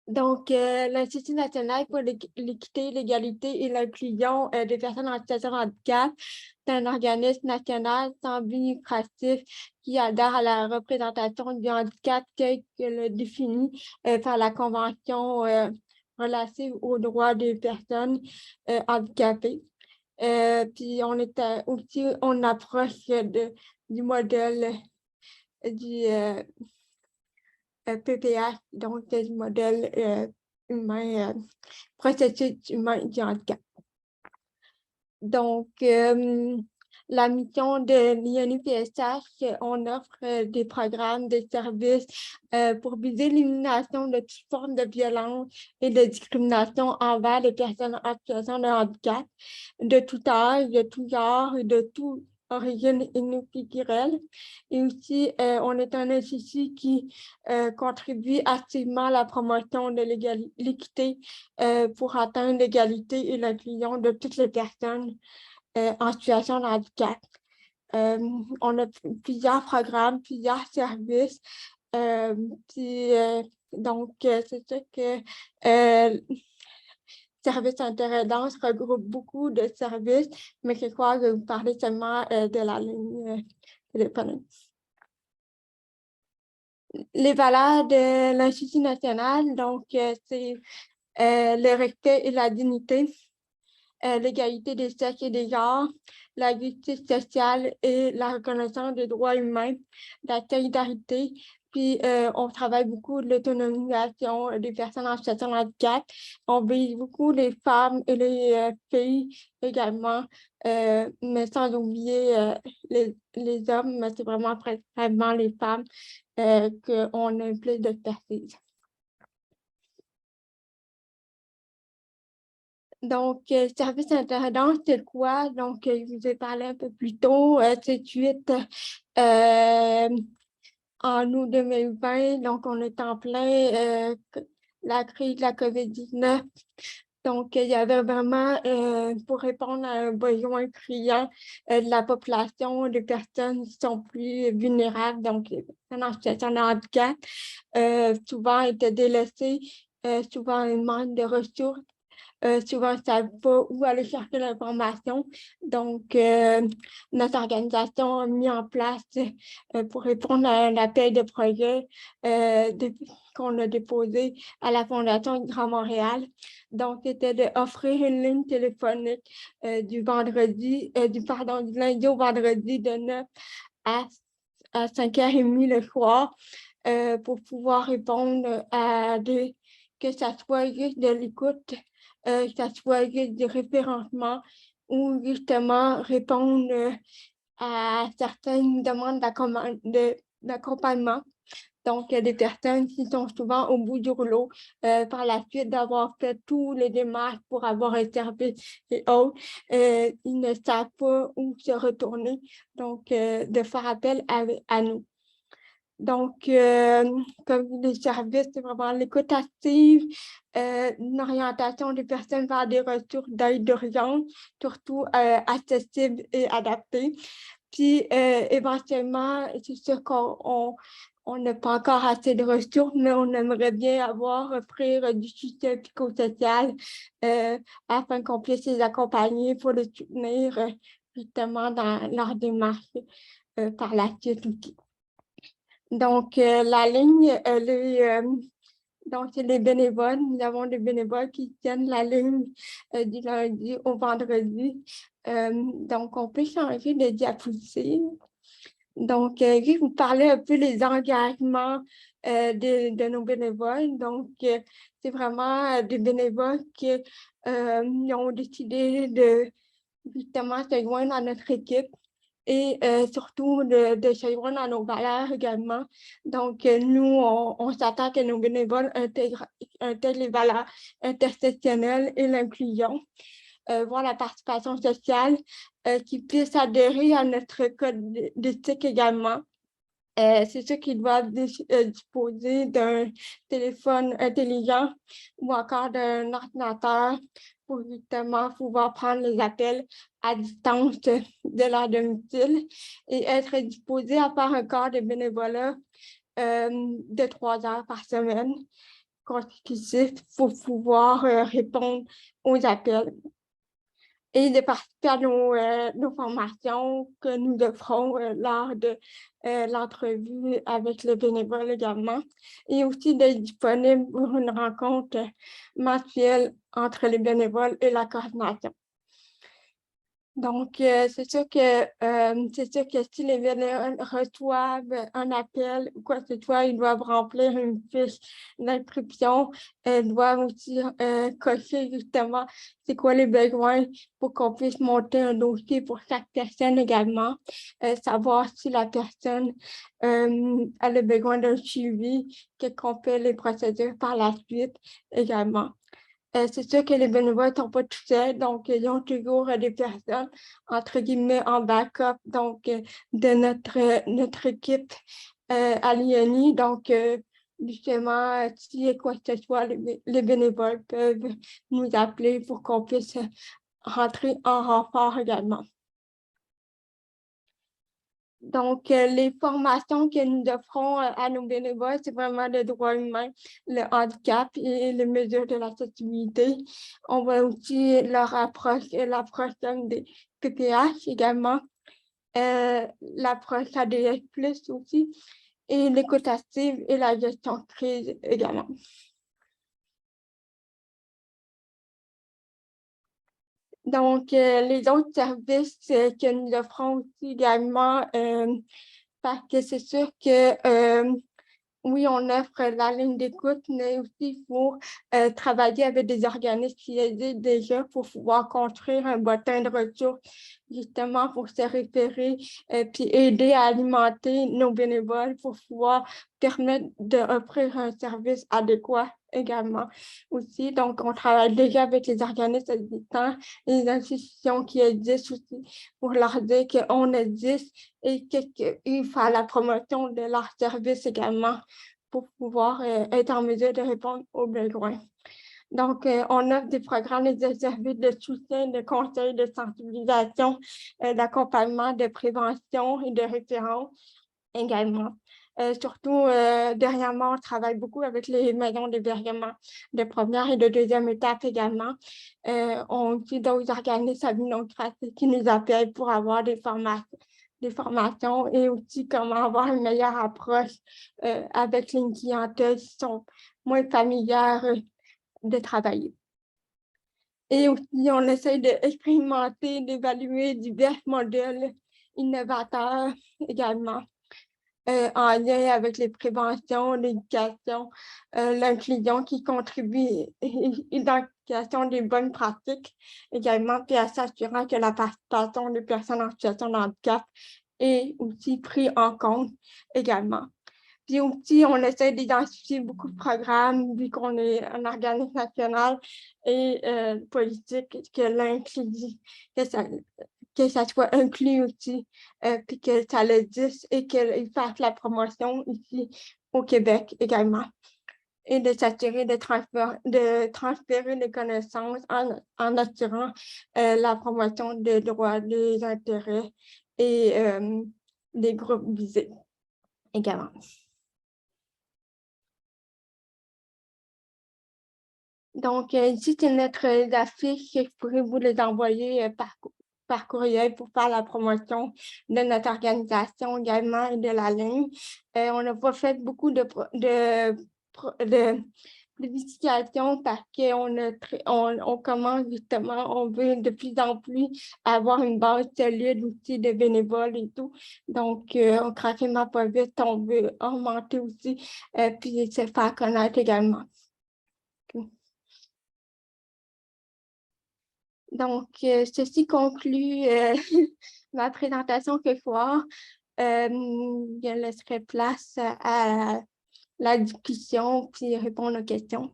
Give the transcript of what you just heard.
Donc, l'Institut national pour l'équité, l'égalité et l'inclusion des personnes en situation de handicap, c'est un organisme national sans but lucratif qui adhère à la représentation du handicap tel que le défini par la Convention relative aux droits des personnes handicapées. Puis, aussi, on approche du modèle du PPH, donc du modèle humain, processus humain du handicap. Donc, la mission de l'INUPSH, on offre des programmes, des services pour viser l'élimination de toute forme de violence et de discrimination envers les personnes en situation de handicap, de tout âge, de tout genre et de toute origine ethnique-culturelle. Et aussi, on est un institut qui contribue activement à la promotion de l'équité pour atteindre l'égalité et l'inclusion de toutes les personnes en situation de handicap. On a plusieurs programmes, plusieurs services. Donc, c'est sûr que Service Interaidance regroupe beaucoup de services, mais je crois que je vais vous parler seulement de la ligne téléphonique. Les valeurs de l'Institut national, donc, c'est le respect et la dignité, l'égalité des sexes et des genres, la justice sociale et la reconnaissance des droits humains, la solidarité. Puis, on travaille beaucoup de l'autonomisation des personnes en situation de handicap. On vise beaucoup les femmes et les filles également, mais sans oublier les hommes, mais c'est vraiment principalement les femmes qu'on a plus d'expertise. Donc, service Interaidance, c'est quoi? Donc, je vous ai parlé un peu plus tôt, c'est suite en août 2020, donc on est en plein la crise de la COVID-19. Donc, il y avait vraiment, pour répondre à un besoin criant de la population, des personnes qui sont plus vulnérables, donc les personnes en situation de handicap, souvent étaient délaissées, souvent un manque de ressources. Souvent, ils ne savent pas où aller chercher l'information. Donc, notre organisation a mis en place pour répondre à l'appel de projet qu'on a déposé à la Fondation Grand Montréal. Donc, c'était d'offrir une ligne téléphonique du lundi au vendredi de 9 à 5h30 le soir pour pouvoir répondre que ça soit juste de l'écoute, que ça soit juste du référencement ou justement répondre à certaines demandes d'accompagnement. Donc, il y a des personnes qui sont souvent au bout du rouleau par la suite d'avoir fait tous les démarches pour avoir un service et autres. Ils ne savent pas où se retourner. Donc, de faire appel à nous. Donc, comme les services, c'est vraiment l'écoute active, une orientation des personnes vers des ressources d'aide d'urgence, surtout accessibles et adaptées. Puis, éventuellement, c'est sûr qu'on n'a pas encore assez de ressources, mais on aimerait bien offrir du soutien psychosocial afin qu'on puisse les accompagner pour les soutenir justement dans leur démarche par la suite aussi. Donc, la ligne, donc, c'est les bénévoles. Nous avons des bénévoles qui tiennent la ligne du lundi au vendredi. Donc, on peut changer de diapositive. Donc, je vais vous parler un peu des engagements de nos bénévoles. Donc, c'est vraiment des bénévoles qui ont décidé de justement se joindre à notre équipe et surtout de se joindre à nos valeurs également. Donc, nous, on s'attend que nos bénévoles intègrent les valeurs intersectionnelles et l'inclusion, voir la participation sociale, qu'ils puissent adhérer à notre code d'éthique également. C'est sûr qu'ils doivent disposer d'un téléphone intelligent ou encore d'un ordinateur pour justement pouvoir prendre les appels à distance de leur domicile et être disposés à faire un corps de bénévolat de 3 heures par semaine. consécutifs pour pouvoir répondre aux appels et de participer à nos formations que nous offrons lors de l'entrevue avec le bénévole également, et aussi d'être disponible pour une rencontre mensuelle entre les bénévoles et la coordination. Donc, c'est sûr que si les bénévoles reçoivent un appel ou quoi que ce soit, ils doivent remplir une fiche d'inscription. Ils doivent aussi cocher justement c'est quoi les besoins pour qu'on puisse monter un dossier pour chaque personne également. Savoir si la personne a le besoin d'un suivi, qu'on fait les procédures par la suite également. C'est sûr que les bénévoles ne sont pas tout seuls, donc ils ont toujours des personnes, entre guillemets, en backup, donc de notre équipe à l'INI. Donc, justement, s'il y a quoi que ce soit, les bénévoles peuvent nous appeler pour qu'on puisse rentrer en renfort également. Donc, les formations que nous offrons à nos bénévoles, c'est vraiment le droit humain, le handicap et les mesures de l'accessibilité. On va aussi leur approche, l'approche des PPH également, l'approche ADS+, aussi, et l'écoute active et la gestion de crise également. Donc, les autres services que nous offrons aussi également, parce que c'est sûr que oui, on offre la ligne d'écoute, mais aussi il faut travailler avec des organismes qui existent déjà pour pouvoir construire un bottin de ressources, justement pour se référer puis aider à alimenter nos bénévoles pour pouvoir permettre d'offrir un service adéquat également aussi. Donc, on travaille déjà avec les organismes existants, les institutions qui existent aussi pour leur dire qu'on existe et qu'il faut la promotion de leurs services également pour pouvoir être en mesure de répondre aux besoins. Donc, on offre des programmes et des services de soutien, de conseil, de sensibilisation, d'accompagnement, de prévention et de référence également. Surtout, dernièrement, on travaille beaucoup avec les maisons d'hébergement de première et de deuxième étape également. On a d'autres organismes à but non lucratif qui nous appellent pour avoir des formations et aussi comment avoir une meilleure approche avec les clientèles qui sont moins familières de travailler. Et aussi, on essaie d'expérimenter, d'évaluer divers modèles innovateurs également. En lien avec les préventions, l'éducation, l'inclusion qui contribue, l'identification des bonnes pratiques également, puis à s'assurant que la participation des personnes en situation de handicap est aussi prise en compte également. Puis aussi, on essaie d'identifier beaucoup de programmes, vu qu'on est un organisme national et politique, que ça soit inclus aussi, puis que ça existe et qu'il fasse la promotion ici au Québec également. Et de s'assurer de transférer les connaissances en assurant la promotion des droits, des intérêts et des groupes visés également. Donc, ici, c'est notre affiche. Je pourrais vous les envoyer par courriel pour faire la promotion de notre organisation également et de la ligne. On n'a pas fait beaucoup de publication parce qu'on commence justement, on veut de plus en plus avoir une base solide aussi de bénévoles et tout. Donc, on tranquillement pas vite, on veut augmenter aussi puis se faire connaître également. Donc, ceci conclut ma présentation ce soir. Je laisserai place à la discussion puis répondre aux questions.